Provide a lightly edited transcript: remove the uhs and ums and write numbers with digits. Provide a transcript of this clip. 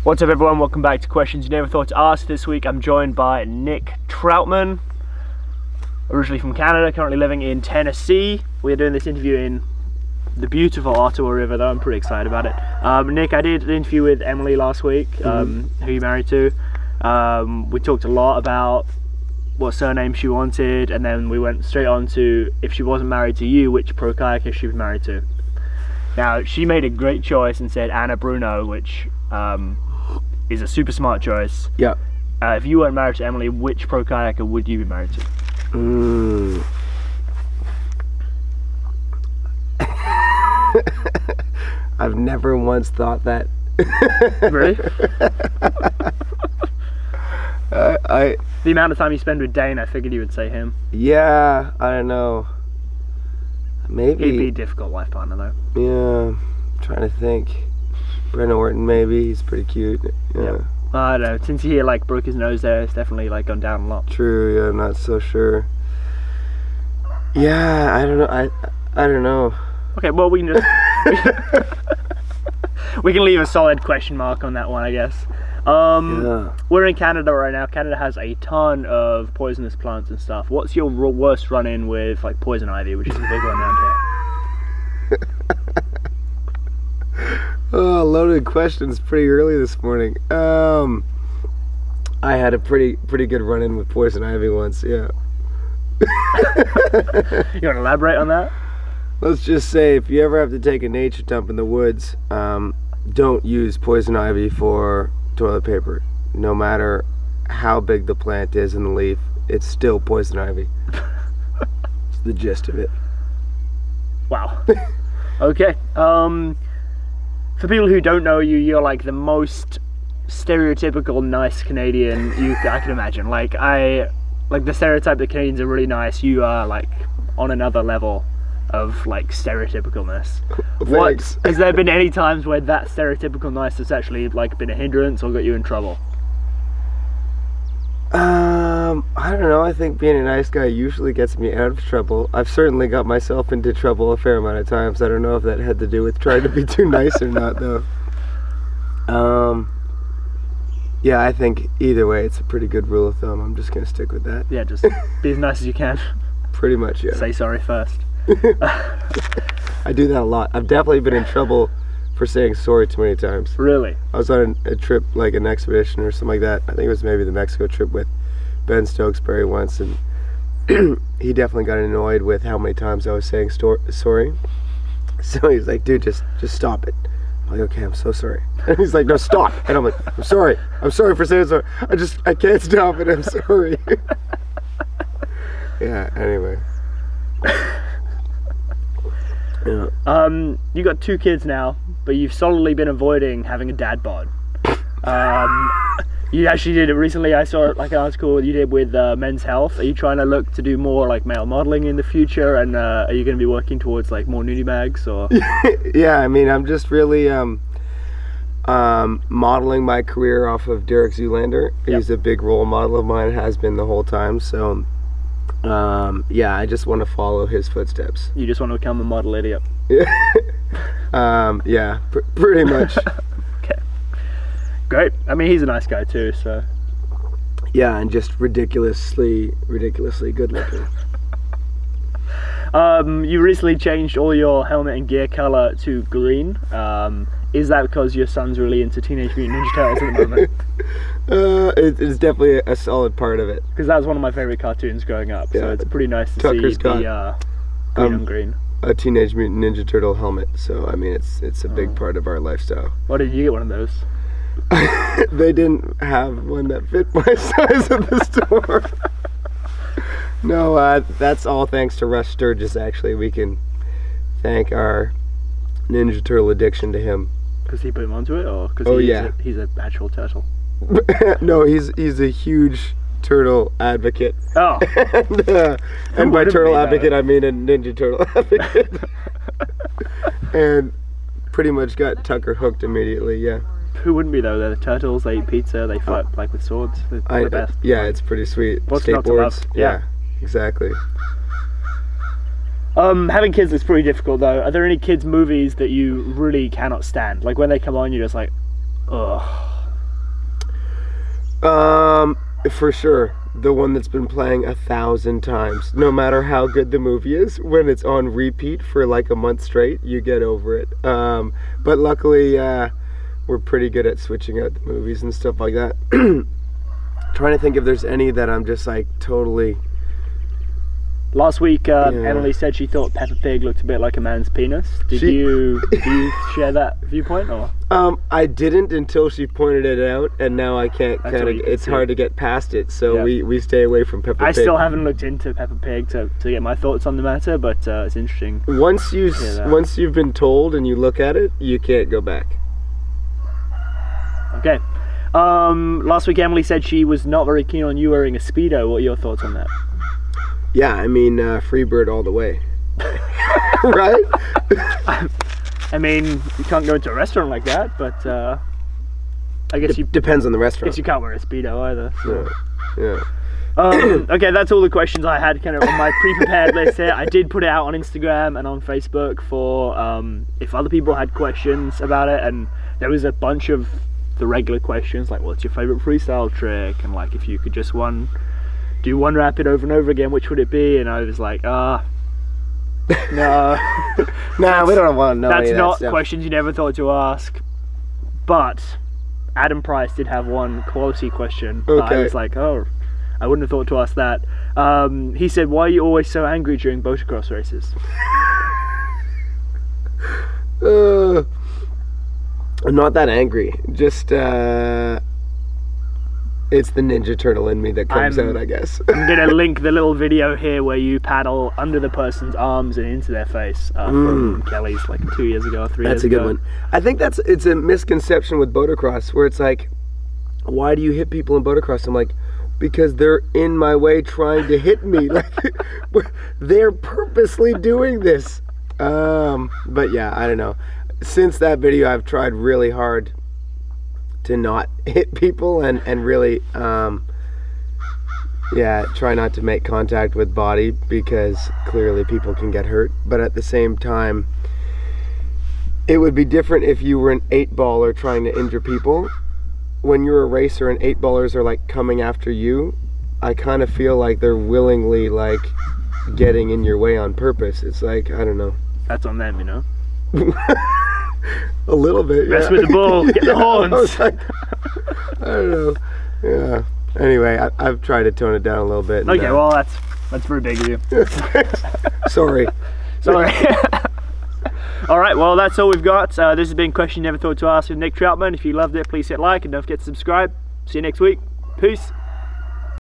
What's up everyone, welcome back to Questions You Never Thought to Ask. This week I'm joined by Nick Troutman, originally from Canada, currently living in Tennessee. We're doing this interview in the beautiful Ottawa River though, I'm pretty excited about it. Nick, I did an interview with Emily last week, who you're married to. We talked a lot about what surname she wanted, and then we went straight on to, if she wasn't married to you, which pro kayaker she was married to. Now, she made a great choice and said Anna Bruno, which is a super smart choice. Yeah. If you weren't married to Emily, which pro kayaker would you be married to? I've never once thought that. Really? The amount of time you spend with Dane, I figured you would say him. Yeah, I don't know. Maybe. He'd be a difficult life partner though. Yeah, I'm trying to think. Brennan Orton, maybe. He's pretty cute. Yeah. I don't know. Since he like broke his nose there, it's definitely like gone down a lot. True. Yeah, I'm not so sure. Yeah, I don't know. I don't know. Okay, well we can just we can leave a solid question mark on that one, I guess. We're in Canada right now. Canada has a ton of poisonous plants and stuff. What's your worst run-in with like poison ivy, which is a big one around here? Oh, loaded questions pretty early this morning. I had a pretty good run-in with poison ivy once. Yeah. You want to elaborate on that? Let's just say, if you ever have to take a nature dump in the woods, don't use poison ivy for toilet paper. No matter how big the plant is in the leaf, it's still poison ivy. It's the gist of it. Wow. Okay. For people who don't know you, you're like the most stereotypical nice Canadian I can imagine. Like the stereotype that Canadians are really nice. You are like on another level of like stereotypicalness. Thanks. Has there been any times where that stereotypical nice has actually like been a hindrance or got you in trouble? I don't know. I think being a nice guy usually gets me out of trouble. I've certainly got myself into trouble a fair amount of times. I don't know if that had to do with trying to be too nice or not though. Yeah, I think either way it's a pretty good rule of thumb. I'm just gonna stick with that. Yeah, just be as nice as you can. Pretty much, yeah. Say sorry first. I do that a lot. I've definitely been in trouble for saying sorry too many times. Really? I was on a trip, like an expedition or something like that. I think it was maybe the Mexico trip with Ben Stokesbury once, and he definitely got annoyed with how many times I was saying sorry. So he's like, dude, just stop it. I'm like, okay, I'm so sorry. And he's like, no, stop. And I'm like, I'm sorry for saying sorry. I can't stop it, I'm sorry. Yeah, anyway. Yeah. You got 2 kids now, but you've solidly been avoiding having a dad bod. You actually did it recently. I saw like an article you did with Men's Health. Are you trying to look to do more like male modeling in the future, and are you going to be working towards like more nudie bags or? Yeah, I mean, I'm just really modeling my career off of Derek Zoolander. Yep. He's a big role model of mine, has been the whole time. So yeah, I just want to follow his footsteps. You just want to become a model idiot. Yeah, pretty much. Okay, great. I mean, he's a nice guy too, so. Yeah, and just ridiculously good looking. You recently changed all your helmet and gear color to green. Is that because your son's really into Teenage Mutant Ninja Turtles at the moment? It's definitely a solid part of it. Because that was one of my favorite cartoons growing up, yeah, so it's pretty nice to Tucker's see the green on green. A Teenage Mutant Ninja Turtle helmet, so I mean it's a big part of our lifestyle. Why did you get one of those? They didn't have one that fit my size at the store. No, that's all thanks to Russ Sturgis, actually. We can thank our Ninja Turtle addiction to him. Because he put him onto it, or because he's an actual turtle? No, he's a huge turtle advocate. Oh. And by turtle advocate, I mean a Ninja Turtle advocate. And pretty much got Tucker hooked immediately, yeah. Who wouldn't be though? They're the turtles, they eat pizza, they fight like with swords. They're the best. Yeah, it's pretty sweet. What's not to love? Yeah, exactly. Having kids is pretty difficult though. Are there any kids movies that you really cannot stand? Like when they come on, you're just like, ugh. For sure. The one that's been playing 1,000 times. No matter how good the movie is, when it's on repeat for like a month straight, you get over it. But luckily, we're pretty good at switching out the movies and stuff like that. Trying to think if there's any that I'm just like totally... Last week, Emily said she thought Peppa Pig looked a bit like a man's penis. Did you share that viewpoint, or? I didn't until she pointed it out, and now I can't it's hard to get past it, so we stay away from Peppa Pig. I still haven't looked into Peppa Pig to get my thoughts on the matter, but it's interesting. Once you've been told and you look at it, you can't go back. Okay. Last week Emily said she was not very keen on you wearing a Speedo. What are your thoughts on that? Yeah, I mean, Freebird all the way. Right? I mean, you can't go into a restaurant like that, but I guess it depends on the restaurant. I guess you can't wear a Speedo either. So. Yeah. Okay, that's all the questions I had kind of on my pre-prepared list here. I did put it out on Instagram and on Facebook for if other people had questions about it, and there was a bunch of the regular questions like, what's your favourite freestyle trick, and like if you could just do one rapid over and over again, which would it be? And I was like, no. Nah, we don't want to know. That's not questions you never thought to ask. But Adam Price did have one quality question. Okay. I was like, oh, I wouldn't have thought to ask that. He said, why are you always so angry during motocross races? I'm not that angry. Just it's the Ninja Turtle in me that comes out, I guess. I'm going to link the little video here where you paddle under the person's arms and into their face from Kelly's like 2 years ago or 3 years ago. That's a good one. I think it's a misconception with motocross where it's like, why do you hit people in motocross? I'm like, because they're in my way trying to hit me. Like, they're purposely doing this. But yeah, I don't know. Since that video, I've tried really hard to not hit people and really try not to make contact with body, because clearly people can get hurt. But at the same time, it would be different if you were an 8-baller trying to injure people. When you're a racer and 8-ballers are like coming after you, I kind of feel like they're willingly like getting in your way on purpose. It's like, I don't know. That's on them, you know. A little bit, Mess with the bull, get the horns. I don't know. Yeah. Anyway, I've tried to tone it down a little bit. Okay, well that's very big of you. Sorry. All right, well that's all we've got. This has been Question You Never Thought to Ask with Nick Troutman. If you loved it, please hit like and don't forget to subscribe. See you next week. Peace.